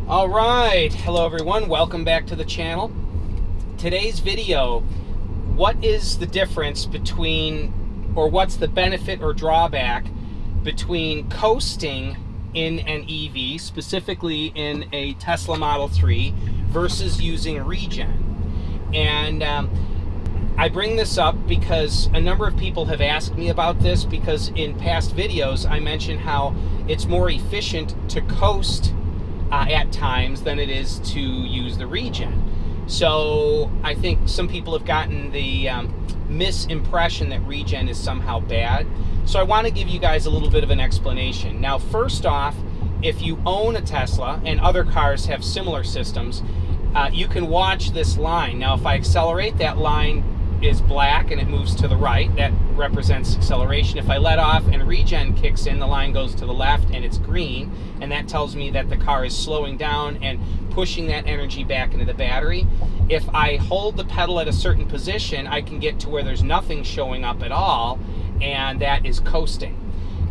All right, hello everyone, welcome back to the channel. Today's video, what is the difference between, or what's the benefit or drawback between coasting in an EV, specifically in a Tesla Model 3, versus using Regen? And I bring this up because a number of people have asked me about this, because in past videos I mentioned how it's more efficient to coast at times than it is to use the Regen. So I think some people have gotten the misimpression that Regen is somehow bad. So I want to give you guys a little bit of an explanation. Now, first off, if you own a Tesla, and other cars have similar systems, you can watch this line. Now, if I accelerate, that line is black and it moves to the right. That represents acceleration. If I let off and Regen kicks in, the line goes to the left and it's green, and that tells me that the car is slowing down and pushing that energy back into the battery. If I hold the pedal at a certain position, I can get to where there's nothing showing up at all, and that is coasting.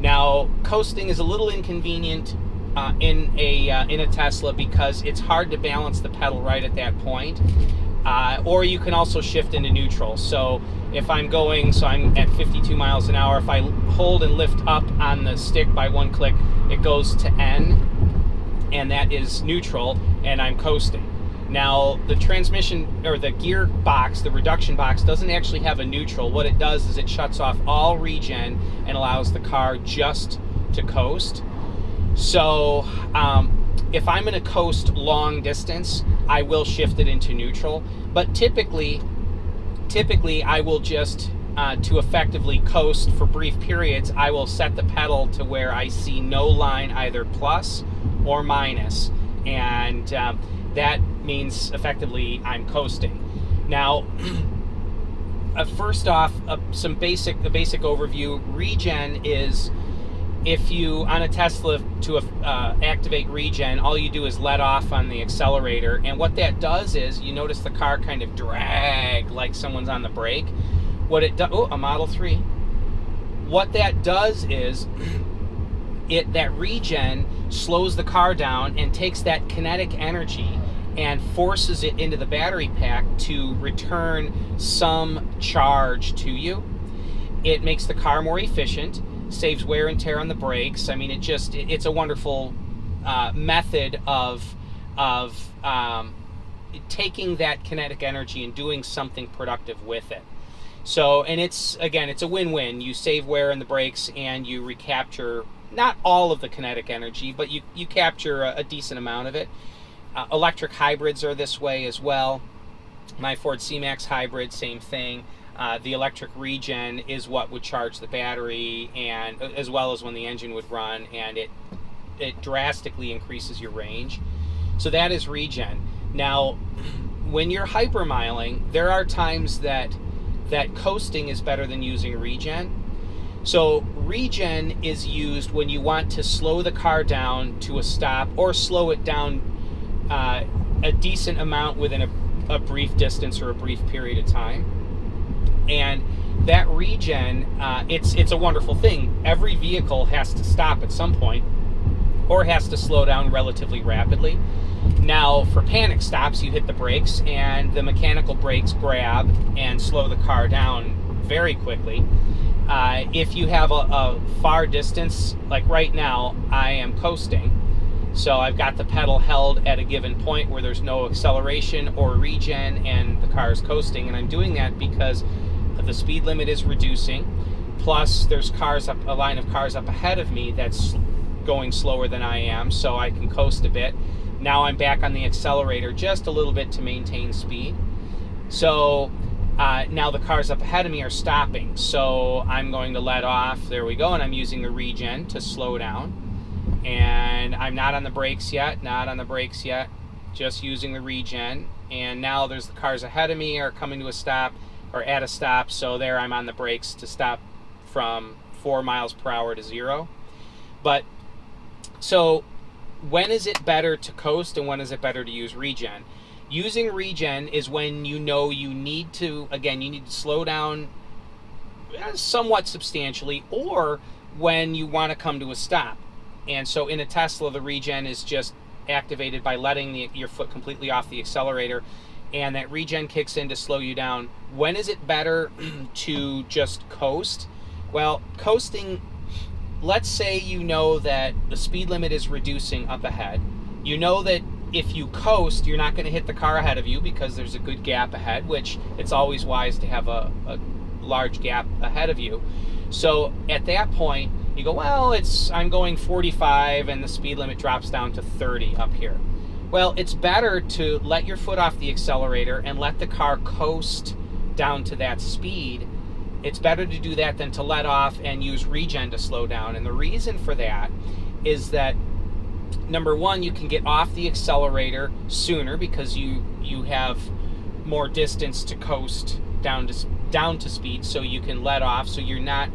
Now, coasting is a little inconvenient in a Tesla because it's hard to balance the pedal right at that point. Or you can also shift into neutral. So if I'm I'm at 52 miles an hour, if I hold and lift up on the stick by one click, it goes to N, and that is neutral, and I'm coasting. Now, the transmission, or the gearbox, the reduction box, doesn't actually have a neutral. What it does is it shuts off all Regen and allows the car just to coast. So if I'm going to coast long distance, I will shift it into neutral. But typically I will just, to effectively coast for brief periods, I will set the pedal to where I see no line, either plus or minus. And that means effectively I'm coasting. Now, first off, a basic overview. Regen is, if you, on a Tesla, to activate Regen, all you do is let off on the accelerator, and what that does is, you notice the car kind of drag like someone's on the brake. What it does, a Model 3. What that does is, that Regen slows the car down and takes that kinetic energy and forces it into the battery pack to return some charge to you. It makes the car more efficient, saves wear and tear on the brakes. I mean, it's a wonderful method of taking that kinetic energy and doing something productive with it. So, and it's a win-win. You save wear in the brakes and you recapture not all of the kinetic energy, but you capture a decent amount of it. Electric hybrids are this way as well. My Ford C-Max hybrid, same thing. The electric Regen is what would charge the battery, and as well as when the engine would run, and it drastically increases your range. So that is Regen. Now, when you're hypermiling, there are times that coasting is better than using Regen. So Regen is used when you want to slow the car down to a stop, or slow it down a decent amount within a brief distance or a brief period of time. And that Regen, it's a wonderful thing. Every vehicle has to stop at some point, or has to slow down relatively rapidly. Now, for panic stops, you hit the brakes, and the mechanical brakes grab and slow the car down very quickly. If you have a far distance, like right now, I am coasting. So I've got the pedal held at a given point where there's no acceleration or Regen, and the car is coasting. And I'm doing that because the speed limit is reducing, plus there's a line of cars up ahead of me that's going slower than I am, so I can coast a bit. Now I'm back on the accelerator just a little bit to maintain speed. So now the cars up ahead of me are stopping, so I'm going to let off. There we go, and I'm using the Regen to slow down. And I'm not on the brakes yet, just using the Regen. And now there's the cars ahead of me are coming to a stop, or at a stop, so there I'm on the brakes to stop from 4 miles per hour to 0. But, so, when is it better to coast and when is it better to use Regen? Using Regen is when you know you need to, slow down somewhat substantially, or when you want to come to a stop. And so in a Tesla, the Regen is just activated by letting your foot completely off the accelerator, and that regen kicks in to slow you down. When is it better to just coast? Well, coasting, let's say you know that the speed limit is reducing up ahead. You know that if you coast, you're not going to hit the car ahead of you because there's a good gap ahead, which it's always wise to have a large gap ahead of you. So at that point, you go, well, I'm going 45 and the speed limit drops down to 30 up here. Well, it's better to let your foot off the accelerator and let the car coast down to that speed. It's better to do that than to let off and use regen to slow down. And the reason for that is that, number one, you can get off the accelerator sooner because you have more distance to coast down to speed, so you can let off, so you're not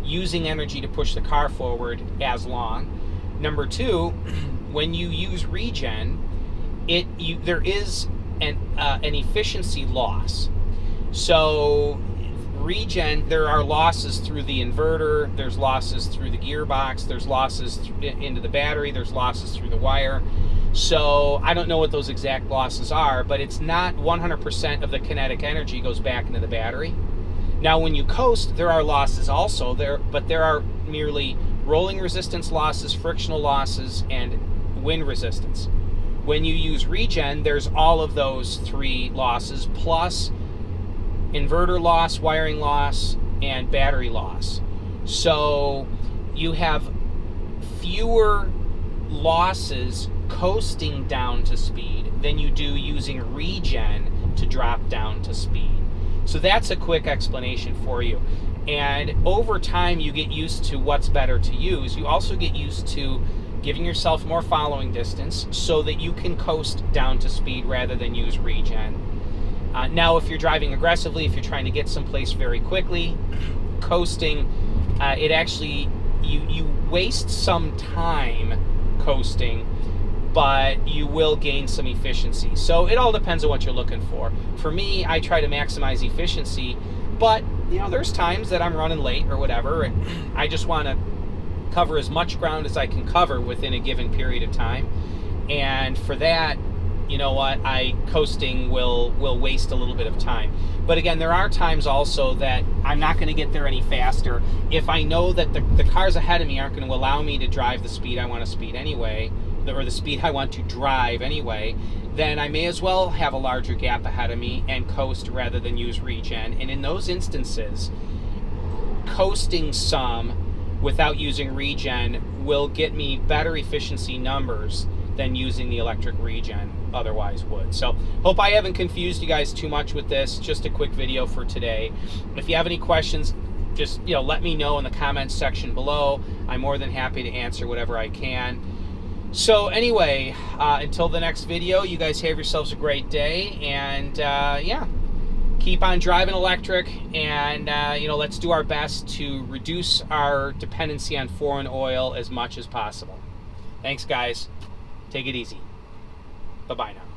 using energy to push the car forward as long. Number two, when you use regen, there is an efficiency loss. So regen, there are losses through the inverter, there's losses through the gearbox, there's losses into the battery, there's losses through the wire. So I don't know what those exact losses are, but it's not 100% of the kinetic energy goes back into the battery. Now when you coast, there are losses also there, but there are merely rolling resistance losses, frictional losses, and wind resistance. When you use regen, there's all of those three losses plus inverter loss, wiring loss, and battery loss. So you have fewer losses coasting down to speed than you do using regen to drop down to speed. So that's a quick explanation for you. And over time, you get used to what's better to use. You also get used to giving yourself more following distance so that you can coast down to speed rather than use regen. Now, if you're driving aggressively, if you're trying to get someplace very quickly, coasting, it actually, you waste some time coasting, but you will gain some efficiency. So it all depends on what you're looking for. For me, I try to maximize efficiency, but there's times that I'm running late or whatever, and I just want to cover as much ground as I can cover within a given period of time. And for that, you know what, coasting will waste a little bit of time. But again, there are times also that I'm not going to get there any faster. If I know that the cars ahead of me aren't going to allow me to drive the speed I want to speed anyway, or the speed I want to drive anyway, then I may as well have a larger gap ahead of me and coast rather than use regen. And in those instances, coasting some without using regen will get me better efficiency numbers than using the electric regen otherwise would. So hope I haven't confused you guys too much with this. Just a quick video for today. If you have any questions, just let me know in the comments section below. I'm more than happy to answer whatever I can. So anyway, until the next video, you guys have yourselves a great day, and yeah, keep on driving electric, and let's do our best to reduce our dependency on foreign oil as much as possible. Thanks, guys. Take it easy. Bye-bye now.